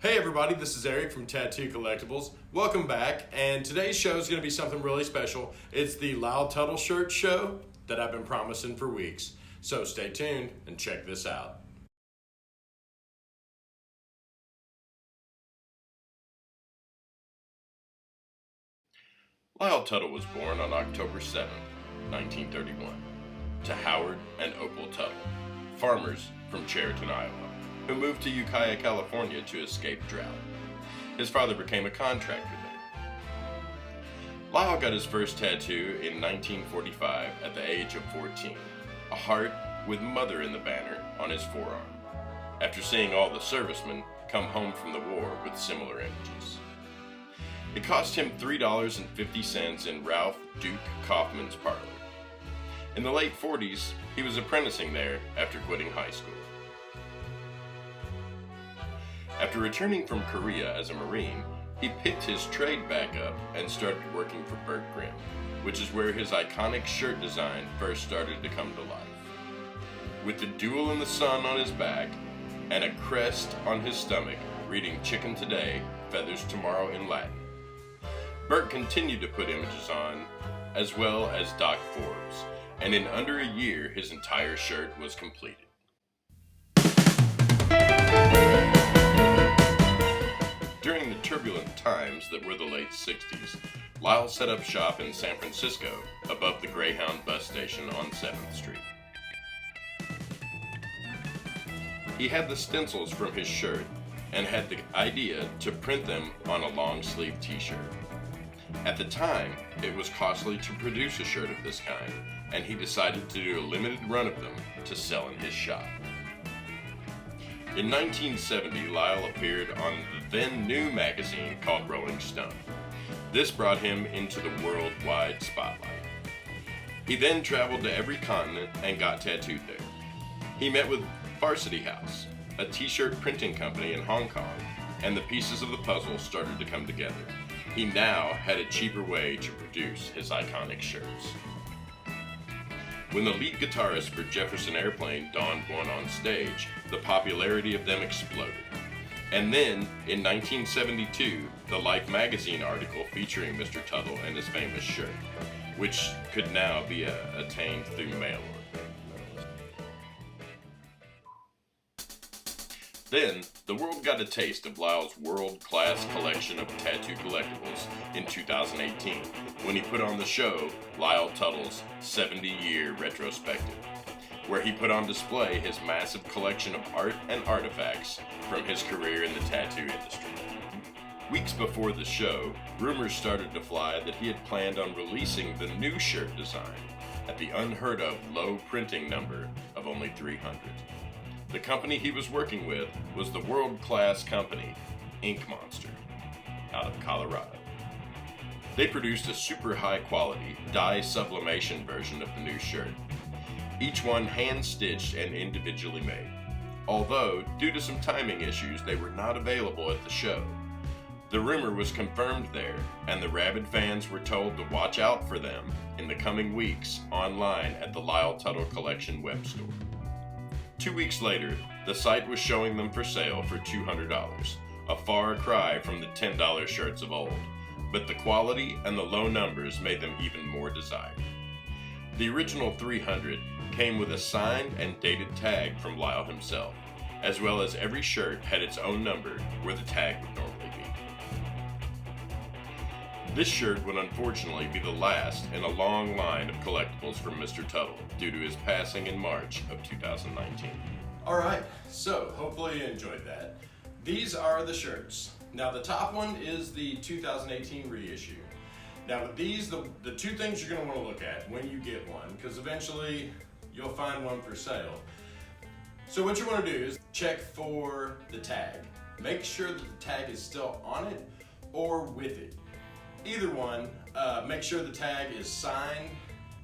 Hey everybody, this is Eric from Tattoo Collectables. Welcome back, and today's show is going to be something really special. It's the Lyle Tuttle Shirt show that I've been promising for weeks. So stay tuned and check this out. Lyle Tuttle was born on October 7, 1931, to Howard and Opal Tuttle, farmers from Chariton, Iowa, who moved to Ukiah, California to escape drought. His father became a contractor there. Lyle got his first tattoo in 1945 at the age of 14, a heart with Mother in the banner on his forearm, after seeing all the servicemen come home from the war with similar images. It cost him $3.50 in Ralph Duke Kaufman's parlor. In the late 40s, he was apprenticing there after quitting high school. After returning from Korea as a Marine, he picked his trade back up and started working for Burt Grimm, which is where his iconic shirt design first started to come to life. With the Duel in the Sun on his back and a crest on his stomach reading "Chicken Today, Feathers Tomorrow" in Latin, Burt continued to put images on, as well as Doc Forbes, and in under a year his entire shirt was completed. During the turbulent times that were the late 60s, Lyle set up shop in San Francisco above the Greyhound bus station on 7th Street. He had the stencils from his shirt and had the idea to print them on a long-sleeve t-shirt. At the time, it was costly to produce a shirt of this kind, and he decided to do a limited run of them to sell in his shop. In 1970, Lyle appeared on the then new magazine called Rolling Stone. This brought him into the worldwide spotlight. He then traveled to every continent and got tattooed there. He met with Varsity House, a t-shirt printing company in Hong Kong, and the pieces of the puzzle started to come together. He now had a cheaper way to produce his iconic shirts. When the lead guitarist for Jefferson Airplane donned one on stage, the popularity of them exploded. And then, in 1972, the Life magazine article featuring Mr. Tuttle and his famous shirt, which could now be attained through mail order. Then, the world got a taste of Lyle's world-class collection of tattoo collectibles in 2018 when he put on the show Lyle Tuttle's 70-year retrospective, where he put on display his massive collection of art and artifacts from his career in the tattoo industry. Weeks before the show, rumors started to fly that he had planned on releasing the new shirt design at the unheard-of low printing number of only 300. The company he was working with was the world-class company, Ink Monster, out of Colorado. They produced a super high-quality dye sublimation version of the new shirt, each one hand-stitched and individually made. Although, due to some timing issues, they were not available at the show. The rumor was confirmed there, and the rabid fans were told to watch out for them in the coming weeks online at the Lyle Tuttle Collection web store. 2 weeks later, the site was showing them for sale for $200, a far cry from the $10 shirts of old, but the quality and the low numbers made them even more desired. The original 300 came with a signed and dated tag from Lyle himself, as well as every shirt had its own number where the tag would normally be. This shirt would unfortunately be the last in a long line of collectibles from Mr. Tuttle due to his passing in March of 2019. Alright, so hopefully you enjoyed that. These are the shirts. Now the top one is the 2018 reissue. Now with these, the two things you're going to want to look at when you get one, because eventually you'll find one for sale. So what you want to do is check for the tag. Make sure that the tag is still on it or with it. Either one, make sure the tag is signed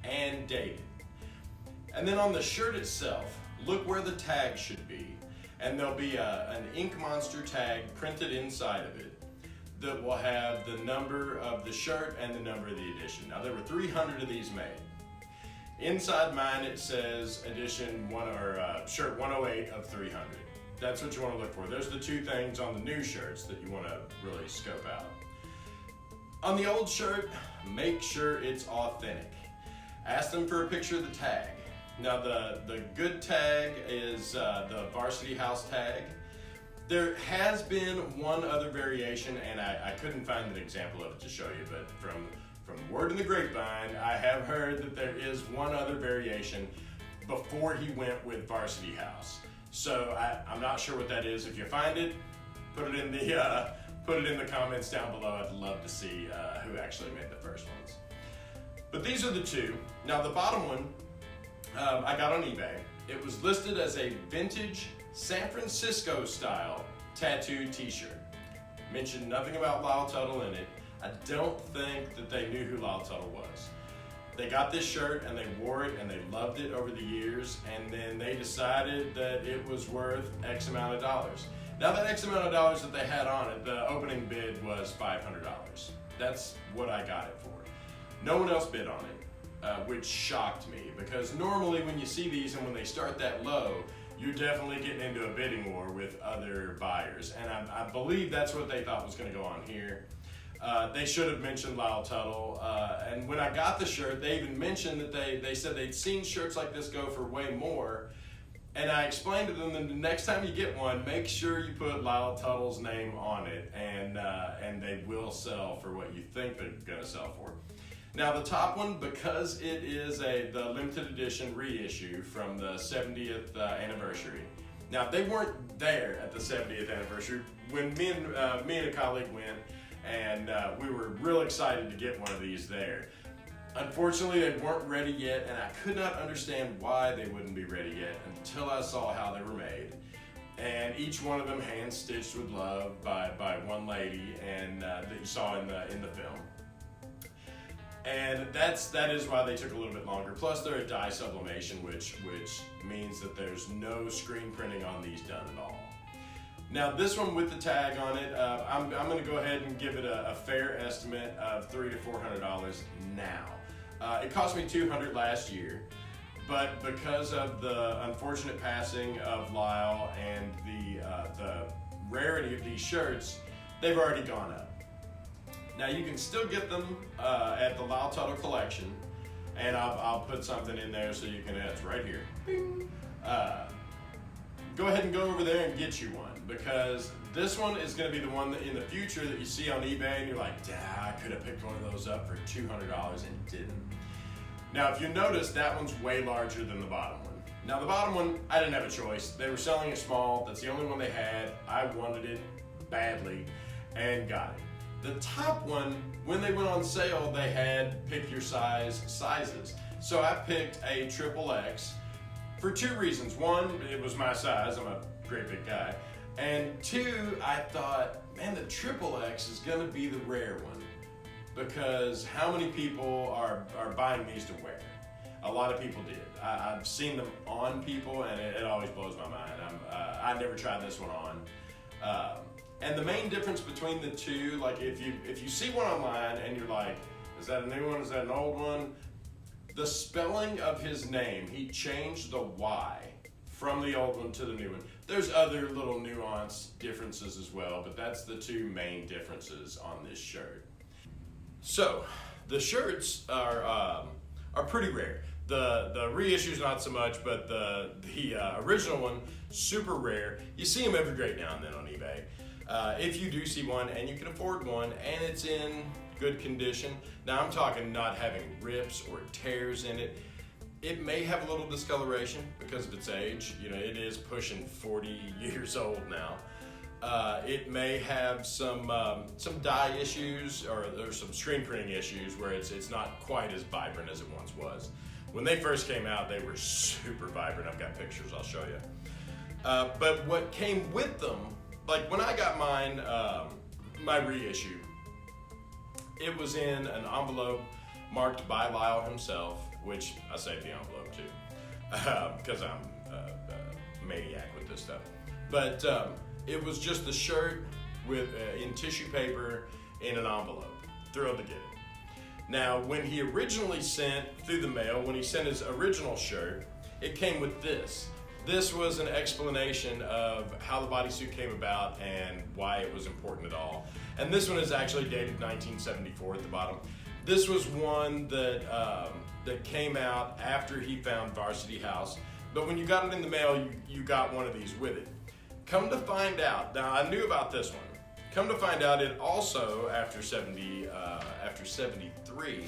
and dated. And then on the shirt itself, look where the tag should be. And there'll be an Ink Monster tag printed inside of it that will have the number of the shirt and the number of the edition. Now there were 300 of these made. Inside mine it says edition shirt 108 of 300. That's what you want to look for. There's the two things on the new shirts that you want to really scope out. On the old shirt, make sure it's authentic. Ask them for a picture of the tag. Now the good tag is the Varsity House tag. There has been one other variation, and I couldn't find an example of it to show you, but from word in the grapevine, I have heard that there is one other variation before he went with Varsity House. So I'm not sure what that is. If you find it, put it in the comments down below. I'd love to see who actually made the first ones. But these are the two. Now the bottom one, I got on eBay. It was listed as a vintage San Francisco style tattoo t-shirt. Mentioned nothing about Lyle Tuttle in it. I don't think that they knew who Lyle Tuttle was. They got this shirt and they wore it and they loved it over the years, and then they decided that it was worth X amount of dollars. Now that X amount of dollars that they had on it, the opening bid was $500. That's what I got it for. No one else bid on it, which shocked me, because normally when you see these and when they start that low, you're definitely getting into a bidding war with other buyers. And I believe that's what they thought was gonna go on here. They should have mentioned Lyle Tuttle. And when I got the shirt, they even mentioned that they said they'd seen shirts like this go for way more. And I explained to them that the next time you get one, make sure you put Lyle Tuttle's name on it, and they will sell for what you think they're gonna sell for. Now the top one, because it is the limited edition reissue from the 70th anniversary. Now they weren't there at the 70th anniversary when me and a colleague went, and we were real excited to get one of these there. Unfortunately, they weren't ready yet, and I could not understand why they wouldn't be ready yet until I saw how they were made. And each one of them hand stitched with love by one lady, and that you saw in the film. And that is why they took a little bit longer. Plus, they're a dye sublimation, which means that there's no screen printing on these done at all. Now, this one with the tag on it, I'm going to go ahead and give it a fair estimate of $300 to $400 now. It cost me $200 last year, but because of the unfortunate passing of Lyle and the rarity of these shirts, they've already gone up. Now you can still get them at the Lyle Tuttle collection, and I'll put something in there so you can, it's right here. Bing. Go ahead and go over there and get you one, because this one is going to be the one that in the future that you see on eBay and you're like, I could have picked one of those up for $200 and didn't. Now if you notice, that one's way larger than the bottom one. Now the bottom one, I didn't have a choice. They were selling it small. That's the only one they had. I wanted it badly and got it. The top one, when they went on sale, they had pick your sizes. So I picked a XXX for two reasons. One, it was my size. I'm a great big guy. And two, I thought, man, the XXX is gonna be the rare one, because how many people are buying these to wear? A lot of people did. I've seen them on people, and it always blows my mind. I never tried this one on. And the main difference between the two, like if you see one online and you're like, is that a new one, is that an old one? The spelling of his name, he changed the Y from the old one to the new one. There's other little nuance differences as well, but that's the two main differences on this shirt. So, the shirts are pretty rare. The reissue's not so much, but the original one, super rare. You see them every great now and then on eBay. If you do see one and you can afford one and it's in good condition, now I'm talking not having rips or tears in it. It may have a little discoloration because of its age. You know, it is pushing 40 years old now. It may have some dye issues or some screen printing issues where it's not quite as vibrant as it once was. When they first came out, they were super vibrant. I've got pictures I'll show you. But what came with them, like when I got mine, my reissue, it was in an envelope marked by Lyle himself, which I saved the envelope too, because I'm a maniac with this stuff. But it was just the shirt with in tissue paper in an envelope. Thrilled to get it. Now, when he originally sent through the mail, when he sent his original shirt, it came with this. This was an explanation of how the bodysuit came about and why it was important at all. And this one is actually dated 1974 at the bottom. This was one that came out after he found Varsity House, but when you got it in the mail, you got one of these with it. Come to find out, now I knew about this one. Come to find out, it also, after 73,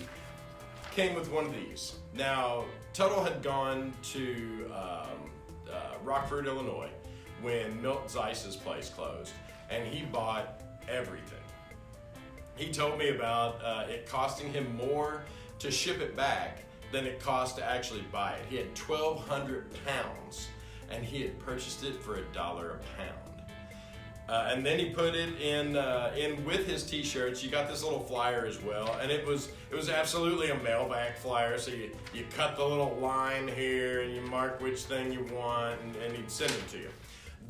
came with one of these. Now, Tuttle had gone to Rockford, Illinois, when Milt Zeiss's place closed, and he bought everything. He told me about it costing him more to ship it back than it cost to actually buy it. He had 1,200 pounds, and he had purchased it for $1 a pound. And then he put it in with his t-shirts. You got this little flyer as well, and it was absolutely a mailback flyer. So you cut the little line here, and you mark which thing you want, and he'd send it to you.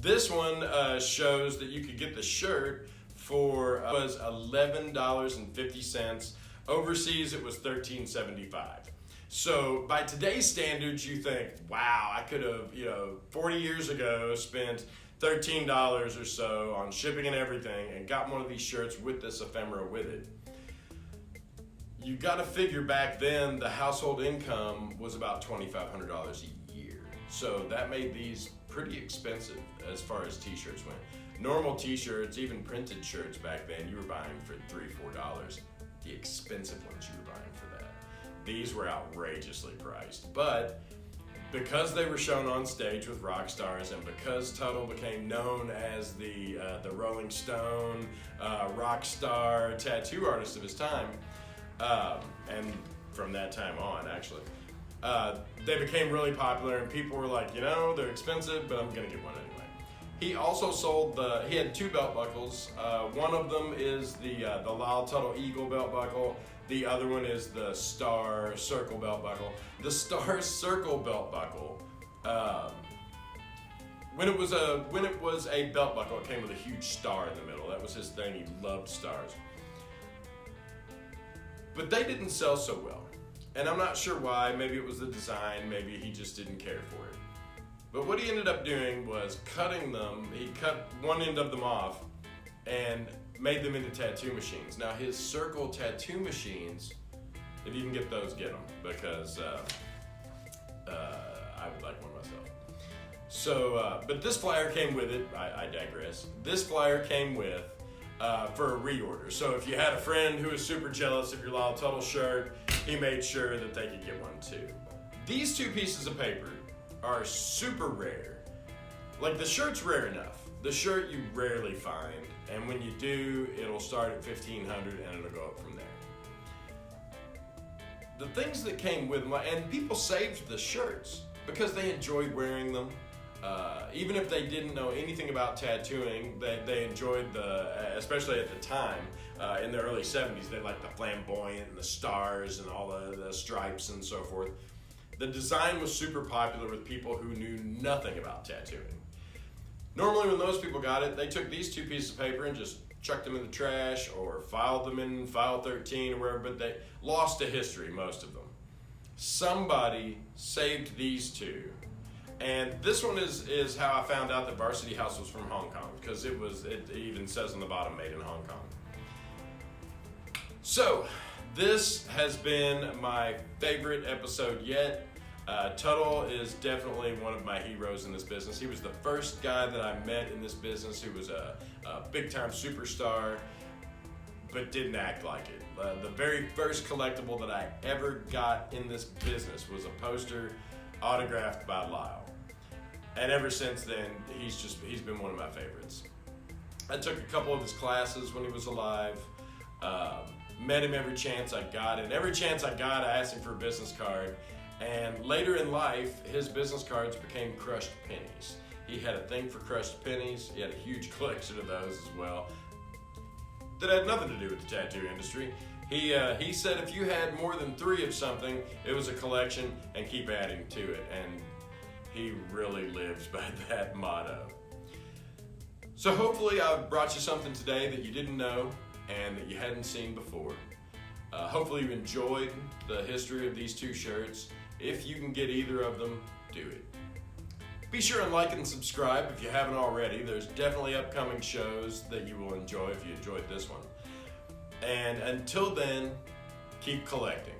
This one shows that you could get the shirt for was $11.50. Overseas, it was $13.75. So by today's standards, you think, wow, I could have, 40 years ago spent $13 or so on shipping and everything and got one of these shirts with this ephemera with it. You got to figure back then the household income was about $2,500 a year. So that made these pretty expensive as far as t-shirts went. Normal t-shirts, even printed shirts back then, you were buying for $3, $4. The expensive ones you were buying for that. These were outrageously priced, but because they were shown on stage with rock stars, and because Tuttle became known as the Rolling Stone rock star tattoo artist of his time, and from that time on, actually, they became really popular, and people were like, they're expensive, but I'm gonna get one anyway. He also sold he had 2 belt buckles. One of them is the Lyle Tuttle Eagle belt buckle. The other one is the Star Circle belt buckle. The Star Circle belt buckle, when it was a belt buckle, it came with a huge star in the middle. That was his thing. He loved stars. But they didn't sell so well. And I'm not sure why. Maybe it was the design. Maybe he just didn't care for it. But what he ended up doing was cutting them. He cut one end of them off and made them into tattoo machines. Now his circle tattoo machines, if you can get those, get them, because I would like one myself. So, but this flyer came with it. I digress. This flyer came with for a reorder. So if you had a friend who was super jealous of your Lyle Tuttle shirt, he made sure that they could get one too. These 2 pieces of paper are super rare. Like, the shirt's rare enough. The shirt you rarely find, and when you do, it'll start at $1,500 and it'll go up from there. The things that came with them, and people saved the shirts because they enjoyed wearing them. Even if they didn't know anything about tattooing, they enjoyed especially at the time, in the early 70s, they liked the flamboyant and the stars and all the stripes and so forth. The design was super popular with people who knew nothing about tattooing. Normally when those people got it, they took these 2 pieces of paper and just chucked them in the trash or filed them in file 13 or wherever, but they lost to history, most of them. Somebody saved these 2. And this one is how I found out that Varsity House was from Hong Kong, because it even says on the bottom, made in Hong Kong. So, this has been my favorite episode yet. Tuttle is definitely one of my heroes in this business. He was the first guy that I met in this business who was a big-time superstar, but didn't act like it. The very first collectible that I ever got in this business was a poster autographed by Lyle. And ever since then, he's been one of my favorites. I took a couple of his classes when he was alive. Met him every chance I got, and every chance I got, I asked him for a business card. And later in life, his business cards became crushed pennies. He had a thing for crushed pennies. He had a huge collection of those as well that had nothing to do with the tattoo industry. He said if you had more than 3 of something, it was a collection, and keep adding to it. And he really lives by that motto. So hopefully I've brought you something today that you didn't know and that you hadn't seen before. Hopefully you enjoyed the history of these 2 shirts. If you can get either of them, do it. Be sure and like and subscribe if you haven't already. There's definitely upcoming shows that you will enjoy if you enjoyed this one. And until then, keep collecting.